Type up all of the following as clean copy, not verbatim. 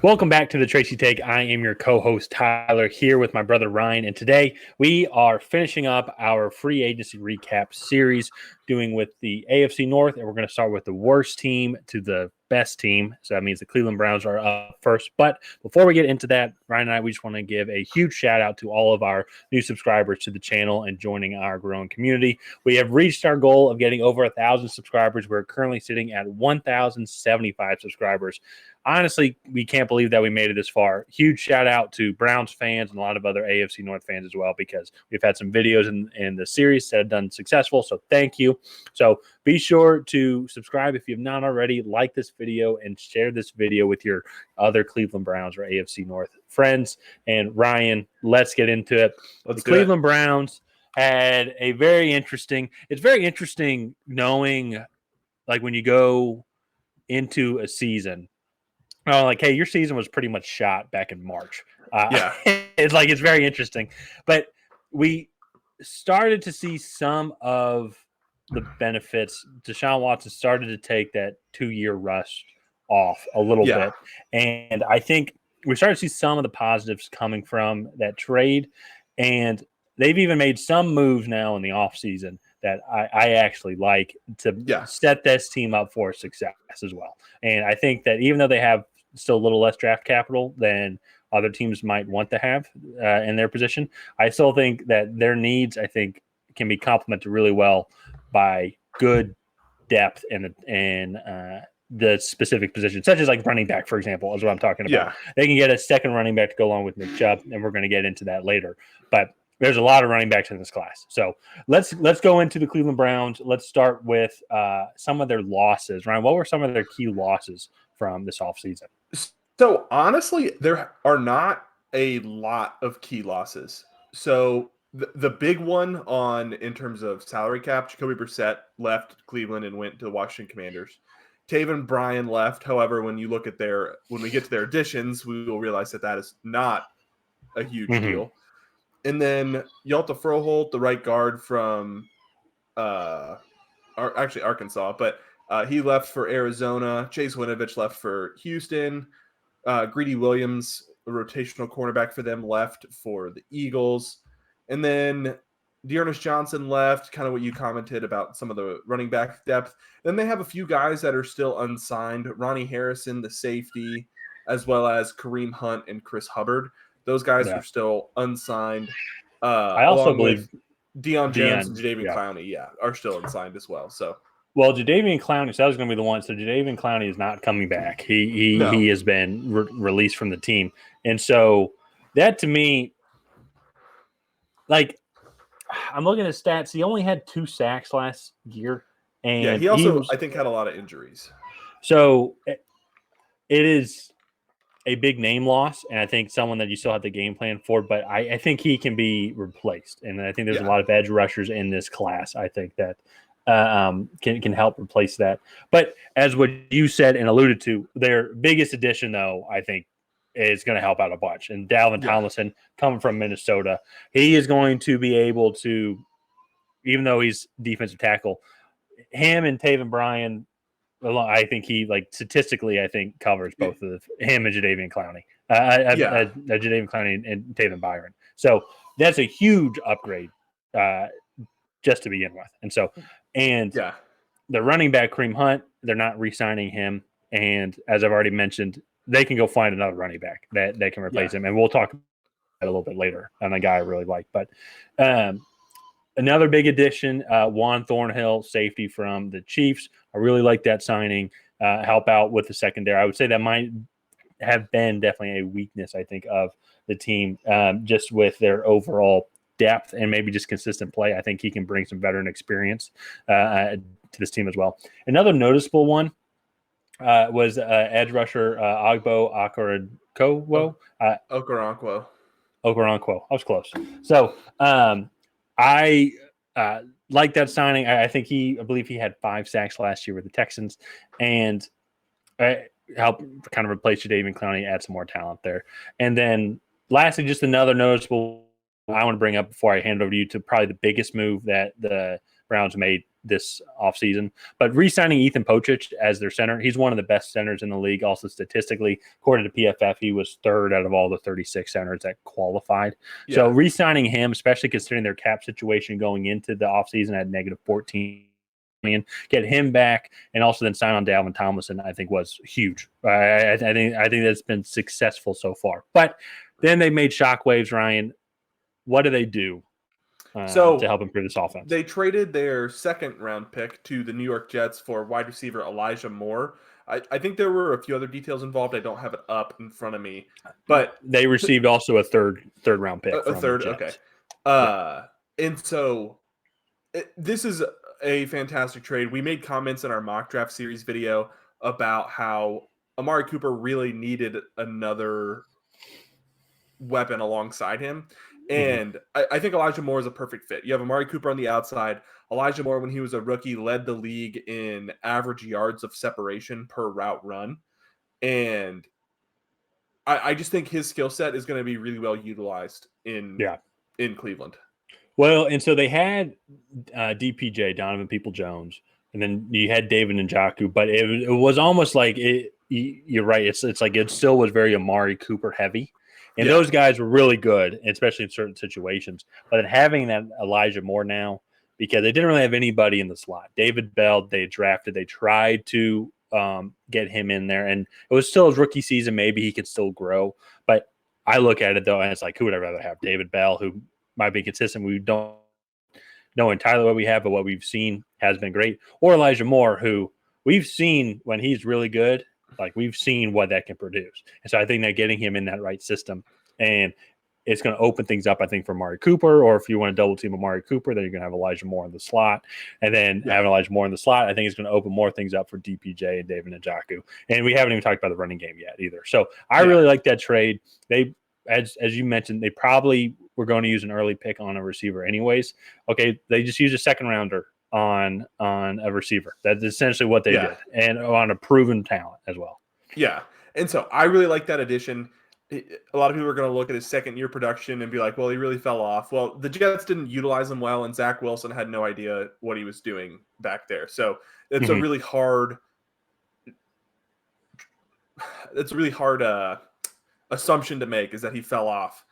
Welcome back to the Tracy Take. I am your co-host Tyler here with my brother Ryan, and today we are finishing up our free agency recap series, doing with the AFC North, and we're going to start with the worst team to the best team. So that means the Cleveland Browns are up first. But before we get into that, Ryan and I, we just want to give a huge shout out to all of our new subscribers to the channel and joining our growing community. We have reached our goal of getting over 1,000 subscribers. We're currently sitting at 1,075 subscribers. Honestly, we can't believe that we made it this far. Huge shout out to Browns fans and a lot of other AFC North fans as well, because we've had some videos in the series that have done successful. So thank you. So be sure to subscribe if you have not already, like this video, and share this video with your other Cleveland Browns or AFC North friends. And Ryan, let's get into it. The Cleveland Browns had a very interesting – it's very interesting knowing, like, when you go into a season – like, hey, your season was pretty much shot back in March. It's very interesting. But we started to see some of the benefits. Deshaun Watson started to take that 2-year rush off a little bit. And I think we started to see some of the positives coming from that trade. And they've even made some moves now in the offseason that I actually like to set this team up for success as well. And I think that even though they have still a little less draft capital than other teams might want to have in their position, I still think that their needs, I think, can be complemented really well by good depth in the specific position, such as like running back, for example, is what I'm talking about. They can get a second running back to go along with Nick Chubb, and we're going to get into that later. But there's a lot of running backs in this class. So let's go into the Cleveland Browns. Let's start with some of their losses. Ryan, what were some of their key losses from this offseason? So honestly, there are not a lot of key losses. So the big one in terms of salary cap, Jacoby Brissett left Cleveland and went to the Washington Commanders. Taven Bryan left. However, when we get to their additions, we will realize that is not a huge deal. And then Yalta Froholt, the right guard from Arkansas, but he left for Arizona. Chase Winovich left for Houston. Greedy Williams, a rotational cornerback for them, left for the Eagles. And then Dearness Johnson left, kind of what you commented about some of the running back depth. Then they have a few guys that are still unsigned. Ronnie Harrison, the safety, as well as Kareem Hunt and Chris Hubbard. Those guys are still unsigned. I also believe Deion Jones and Jadeveon Clowney, are still unsigned as well. So, well, Jadeveon Clowney, so that was going to be the one. So Jadeveon Clowney is not coming back. He has been released from the team, and so that to me, like, I'm looking at stats. He only had 2 sacks last year, and he also I think had a lot of injuries. So it is a big name loss, and I think someone that you still have the game plan for, but I think he can be replaced. And I think there's a lot of edge rushers in this class, I think, that can help replace that. But as what you said and alluded to, their biggest addition, though, I think, is going to help out a bunch. And Dalvin Tomlinson, coming from Minnesota, he is going to be able to, even though he's defensive tackle, him and Taven Bryan, I think he, like, statistically, I think covers both of him and Jadeveon Clowney. Jadeveon Clowney and Taven Byron. So that's a huge upgrade just to begin with. And so, the running back, Kareem Hunt, they're not re-signing him. And as I've already mentioned, they can go find another running back that can replace him. And we'll talk about that a little bit later on a guy I really like. But another big addition, Juan Thornhill, safety from the Chiefs. I really like that signing. Help out with the secondary. I would say that might have been definitely a weakness, I think, of the team, just with their overall depth and maybe just consistent play. I think he can bring some veteran experience to this team as well. Another noticeable one was edge rusher Agbo Okoronkwo. Okoronkwo. I was close. So I like that signing. I believe he had 5 sacks last year with the Texans, and help kind of replace Jadeveon Clowney, add some more talent there. And then lastly, just another noticeable I want to bring up before I hand it over to you, to probably the biggest move that the Browns made this offseason. But re-signing Ethan Pocic as their center, he's one of the best centers in the league. Also statistically, according to PFF, he was third out of all the 36 centers that qualified. Yeah. So re-signing him, especially considering their cap situation going into the offseason at negative 14 million, get him back, and also then sign on Dalvin Tomlinson, I think was huge. I think that's been successful so far. But then they made shockwaves, Ryan. What do they do to help improve this offense? They traded their second-round pick to the New York Jets for wide receiver Elijah Moore. I think there were a few other details involved. I don't have it up in front of me, but they received also a third round pick. A third, okay. And so this is a fantastic trade. We made comments in our mock draft series video about how Amari Cooper really needed another weapon alongside him. And I think Elijah Moore is a perfect fit. You have Amari Cooper on the outside. Elijah Moore, when he was a rookie, led the league in average yards of separation per route run. And I just think his skill set is going to be really well utilized in Cleveland. Well, and so they had DPJ, Donovan People-Jones, and then you had David Njoku, but it was almost like you're right. It's like it still was very Amari Cooper heavy. And those guys were really good, especially in certain situations. But then having that Elijah Moore now, because they didn't really have anybody in the slot. David Bell, they drafted. They tried to get him in there. And it was still his rookie season. Maybe he could still grow. But I look at it, though, and it's like, who would I rather have? David Bell, who might be consistent. We don't know entirely what we have, but what we've seen has been great. Or Elijah Moore, who we've seen when he's really good. Like, we've seen what that can produce. And so I think that getting him in that right system, and it's going to open things up, I think, for Amari Cooper. Or if you want to double team Amari Cooper, then you're going to have Elijah Moore in the slot. And then having Elijah Moore in the slot, I think it's going to open more things up for DPJ and David Njoku. And we haven't even talked about the running game yet either. So I really like that trade. They, as you mentioned, they probably were going to use an early pick on a receiver anyways. Okay, they just used a second rounder on a receiver. That's essentially what they did, and on a proven talent as well. Yeah, and so I really like that addition. A lot of people are going to look at his second-year production and be like, well, he really fell off. Well, the Jets didn't utilize him well, and Zach Wilson had no idea what he was doing back there. So it's a really hard assumption to make, is that he fell off.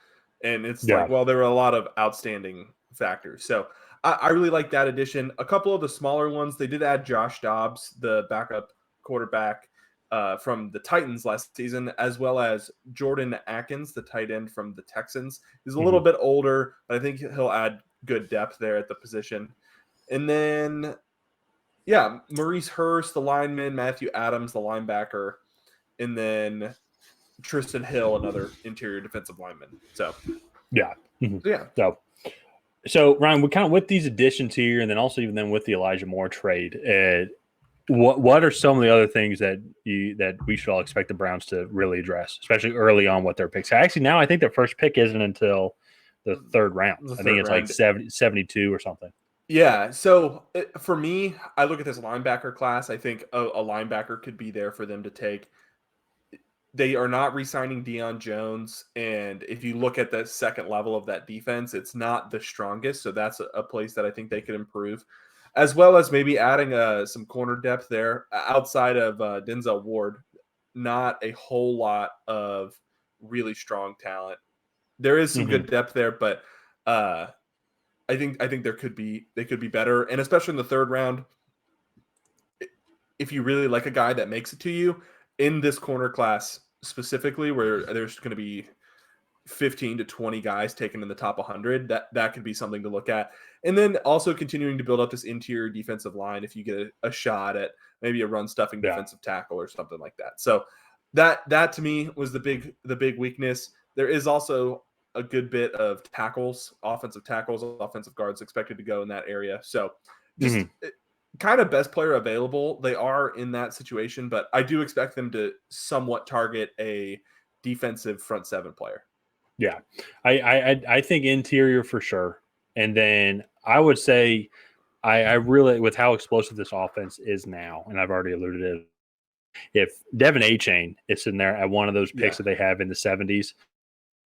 And it's like, well, there were a lot of outstanding factors. So I really like that addition. A couple of the smaller ones, they did add Josh Dobbs, the backup quarterback from the Titans last season, as well as Jordan Akins, the tight end from the Texans. He's a little bit older, but I think he'll add good depth there at the position. And then, Maurice Hurst, the lineman, Matthew Adams, the linebacker, and then Tristan Hill, another interior defensive lineman. So, So Ryan, we kind of with these additions here, and then also even then with the Elijah Moore trade, what are some of the other things that we should all expect the Browns to really address, especially early on with their picks? Actually, now I think their first pick isn't until the third round. I think it's like 72 or something. Yeah. So for me, I look at this linebacker class. I think a linebacker could be there for them to take. They are not re-signing Deion Jones, and if you look at the second level of that defense, it's not the strongest. So that's a place that I think they could improve, as well as maybe adding some corner depth there outside of Denzel Ward. Not a whole lot of really strong talent. There is some good depth there, but I think they could be better, and especially in the third round, if you really like a guy that makes it to you in this corner class specifically, where there's going to be 15 to 20 guys taken in the top 100, that could be something to look at. And then also continuing to build up this interior defensive line if you get a shot at maybe a run stuffing defensive tackle or something like that. So that to me was the big weakness. There is also a good bit of offensive guards expected to go in that area. So just kind of best player available. They are in that situation, but I do expect them to somewhat target a defensive front seven player. Yeah, I think interior for sure. And then I would say I really, with how explosive this offense is now, and I've already alluded to it, if Devin A-Chain is in there at one of those picks that they have in the 70s,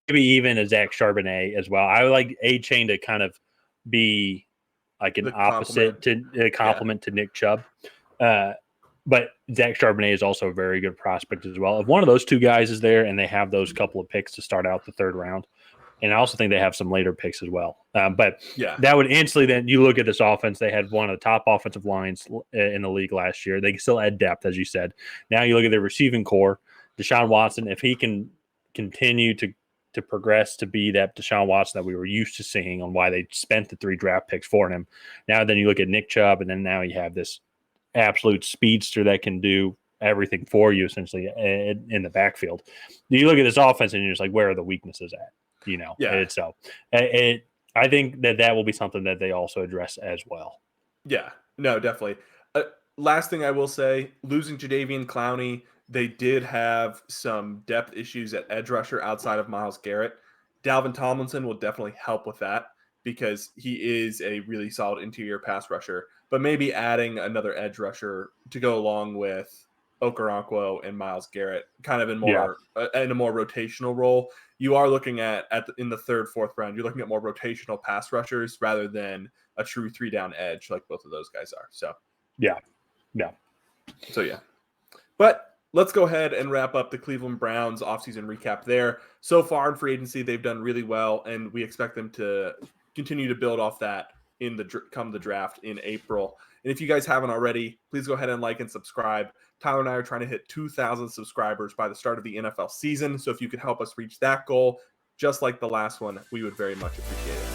maybe even a Zach Charbonnet as well. I would like A-Chain to kind of be like an The opposite complement to Nick Chubb. But Zach Charbonnet is also a very good prospect as well. If one of those two guys is there and they have those couple of picks to start out the third round, and I also think they have some later picks as well. But that would instantly then you look at this offense. They had one of the top offensive lines in the league last year. They still had depth, as you said. Now you look at their receiving core. Deshaun Watson, if he can continue to progress to be that Deshaun Watson that we were used to seeing on why they spent the 3 draft picks for him. Now then you look at Nick Chubb, and then now you have this absolute speedster that can do everything for you essentially in the backfield. You look at this offense and you're just like, where are the weaknesses at? And so I think that will be something that they also address as well. Yeah, no, definitely. Last thing I will say, losing Jadeveon Clowney, they did have some depth issues at edge rusher outside of Myles Garrett. Dalvin Tomlinson will definitely help with that because he is a really solid interior pass rusher. But maybe adding another edge rusher to go along with Okoronkwo and Myles Garrett, kind of in a more rotational role. You are looking in the third, fourth round, you're looking at more rotational pass rushers rather than a true 3-down edge like both of those guys are. So yeah. So yeah. But let's go ahead and wrap up the Cleveland Browns offseason recap there. So far in free agency, they've done really well, and we expect them to continue to build off that come the draft in April. And if you guys haven't already, please go ahead and like and subscribe. Tyler and I are trying to hit 2,000 subscribers by the start of the NFL season. So if you could help us reach that goal, just like the last one, we would very much appreciate it.